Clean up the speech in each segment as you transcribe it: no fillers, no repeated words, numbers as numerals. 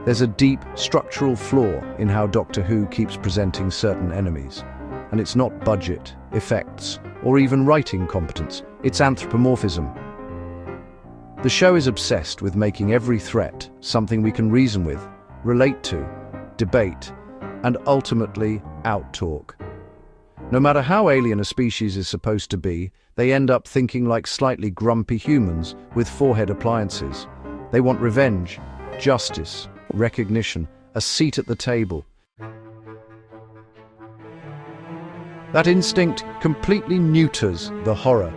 There's a deep structural flaw in how Doctor Who keeps presenting certain enemies. And it's not budget, effects, or even writing competence. It's anthropomorphism. The show is obsessed with making every threat something we can reason with, relate to, debate, and ultimately out-talk. No matter how alien a species is supposed to be, they end up thinking like slightly grumpy humans with forehead appliances. They want revenge, justice, recognition, a seat at the table. That instinct completely neuters the horror,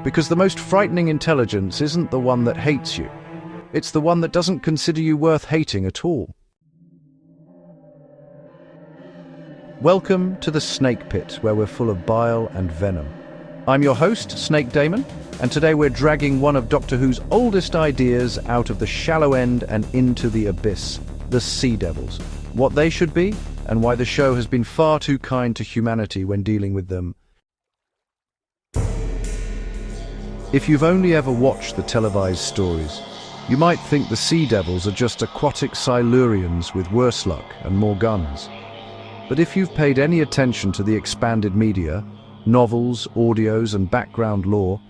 because the most frightening intelligence isn't the one that hates you. It's the one that doesn't consider you worth hating at all. Welcome to the Snake Pit, where we're full of bile and venom. I'm your host, Snake Daemon, and today we're dragging one of Doctor Who's oldest ideas out of the shallow end and into the abyss, the Sea Devils, what they should be, and why the show has been far too kind to humanity when dealing with them. If you've only ever watched the televised stories, you might think the Sea Devils are just aquatic Silurians with worse luck and more guns. But if you've paid any attention to the expanded media, novels, audios, and background lore,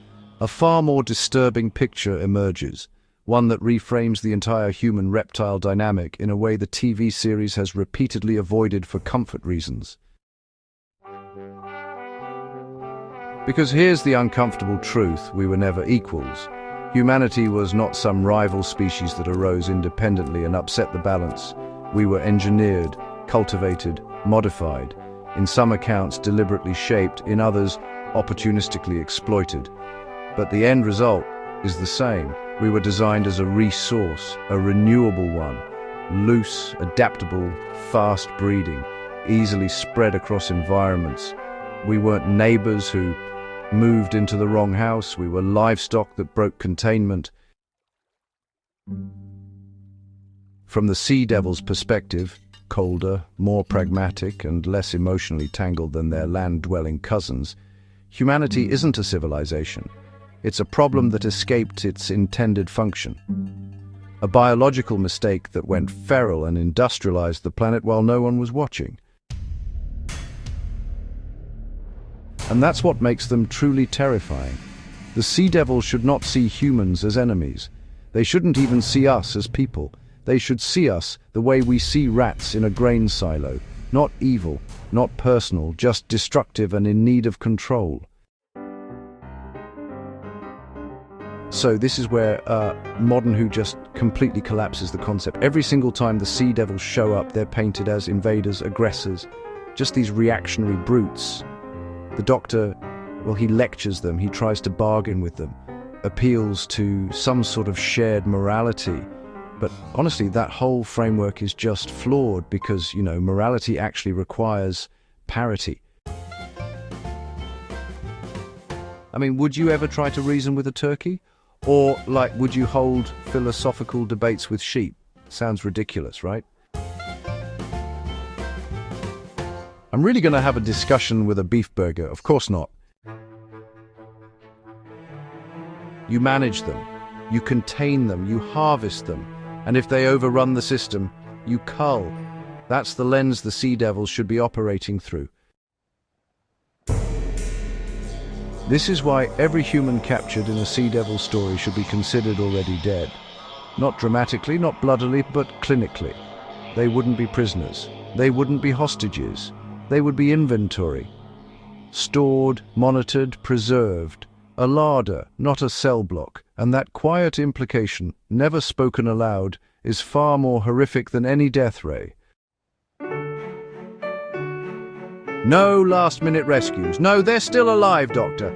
a far more disturbing picture emerges, one that reframes the entire human-reptile dynamic in a way the TV series has repeatedly avoided for comfort reasons. Because here's the uncomfortable truth: we were never equals. Humanity was not some rival species that arose independently and upset the balance. We were engineered, cultivated, modified, in some accounts deliberately shaped, in others opportunistically exploited. But the end result is the same. We were designed as a resource, a renewable one, loose, adaptable, fast breeding, easily spread across environments. We weren't neighbors who moved into the wrong house. We were livestock that broke containment. From the Sea Devils' perspective, colder, more pragmatic, and less emotionally tangled than their land-dwelling cousins, humanity isn't a civilization. It's a problem that escaped its intended function. A biological mistake that went feral and industrialized the planet while no one was watching. And that's what makes them truly terrifying. The Sea Devils should not see humans as enemies. They shouldn't even see us as people. They should see us the way we see rats in a grain silo. Not evil, not personal, just destructive and in need of control. So this is where modern Who just completely collapses the concept. Every single time the Sea Devils show up, they're painted as invaders, aggressors, just these reactionary brutes. The Doctor, well, he lectures them, he tries to bargain with them, appeals to some sort of shared morality. But honestly, that whole framework is just flawed because, morality actually requires parity. I mean, would you ever try to reason with a turkey? Or, would you hold philosophical debates with sheep? Sounds ridiculous, right? I'm really going to have a discussion with a beef burger? Of course not. You manage them, you contain them, you harvest them, and if they overrun the system, you cull. That's the lens the Sea Devils should be operating through. This is why every human captured in a Sea Devil story should be considered already dead. Not dramatically, not bloodily, but clinically. They wouldn't be prisoners. They wouldn't be hostages. They would be inventory. Stored, monitored, preserved. A larder, not a cell block. And that quiet implication, never spoken aloud, is far more horrific than any death ray. No last-minute rescues. No, they're still alive, Doctor.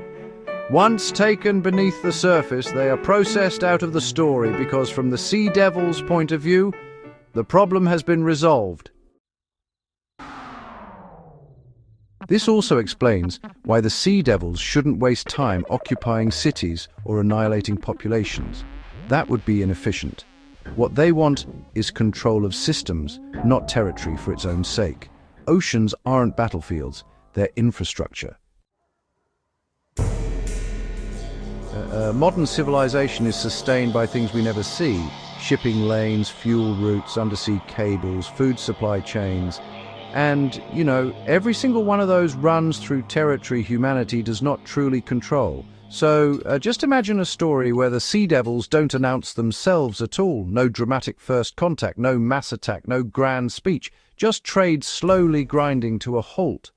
Once taken beneath the surface, they are processed out of the story because from the Sea Devils' point of view, the problem has been resolved. This also explains why the Sea Devils shouldn't waste time occupying cities or annihilating populations. That would be inefficient. What they want is control of systems, not territory for its own sake. Oceans aren't battlefields, they're infrastructure. Modern civilization is sustained by things we never see. shipping lanes, fuel routes, undersea cables, food supply chains. And, every single one of those runs through territory humanity does not truly control. So just imagine a story where the sea devils don't announce themselves at all. No dramatic first contact, no mass attack, no grand speech. Just trade slowly grinding to a halt.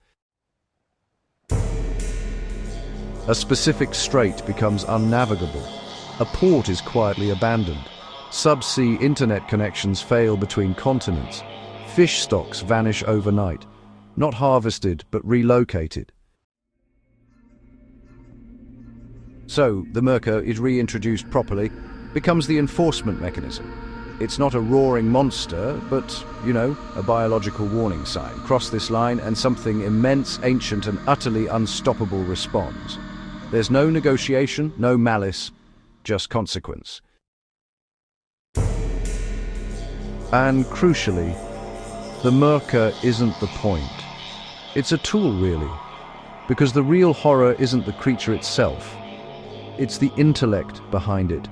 A specific strait becomes unnavigable. A port is quietly abandoned. Subsea internet connections fail between continents. Fish stocks vanish overnight. Not harvested, but relocated. So, the Myrka is reintroduced properly, becomes the enforcement mechanism. It's not a roaring monster, but, a biological warning sign. Cross this line and something immense, ancient, and utterly unstoppable responds. There's no negotiation, no malice, just consequence. And crucially, the Myrka isn't the point. It's a tool, really, because the real horror isn't the creature itself. It's the intellect behind it.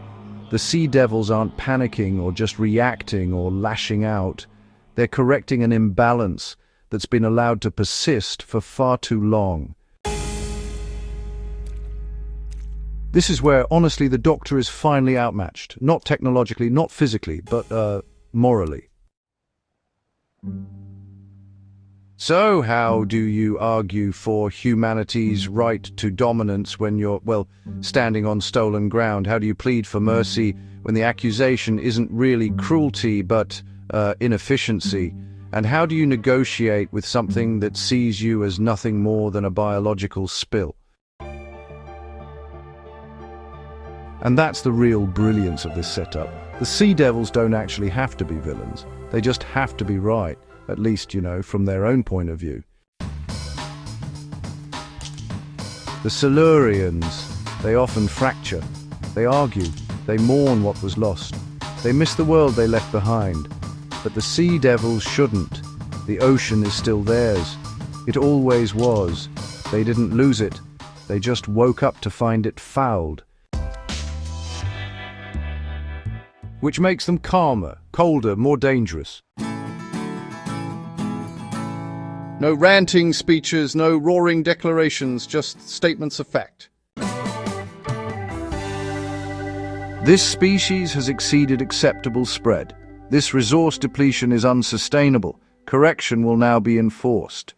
The sea devils aren't panicking or just reacting or lashing out. They're correcting an imbalance that's been allowed to persist for far too long. This is where, honestly, the Doctor is finally outmatched. Not technologically, not physically, but morally. So how do you argue for humanity's right to dominance when you're, standing on stolen ground? How do you plead for mercy when the accusation isn't really cruelty but inefficiency? And how do you negotiate with something that sees you as nothing more than a biological spill? And that's the real brilliance of this setup. The sea devils don't actually have to be villains. They just have to be right. At least, from their own point of view. The Silurians, they often fracture, they argue, they mourn what was lost. They miss the world they left behind. But the sea devils shouldn't. The ocean is still theirs. It always was. They didn't lose it. They just woke up to find it fouled. Which makes them calmer, colder, more dangerous. No ranting speeches, no roaring declarations, just statements of fact. This species has exceeded acceptable spread. This resource depletion is unsustainable. Correction will now be enforced.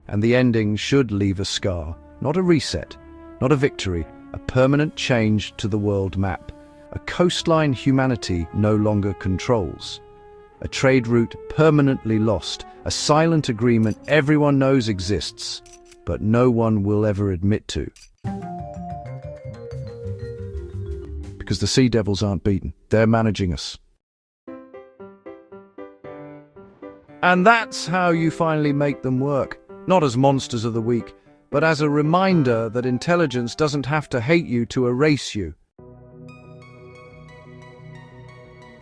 And the ending should leave a scar, not a reset, not a victory, a permanent change to the world map. A coastline humanity no longer controls. A trade route permanently lost, a silent agreement everyone knows exists, but no one will ever admit to. Because the sea devils aren't beaten, they're managing us. And that's how you finally make them work, not as monsters of the week, but as a reminder that intelligence doesn't have to hate you to erase you.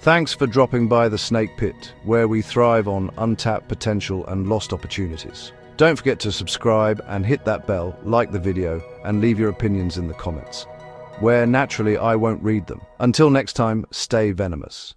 Thanks for dropping by the Snake Pit, where we thrive on untapped potential and lost opportunities. Don't forget to subscribe and hit that bell, like the video, and leave your opinions in the comments, where naturally I won't read them. Until next time, stay venomous.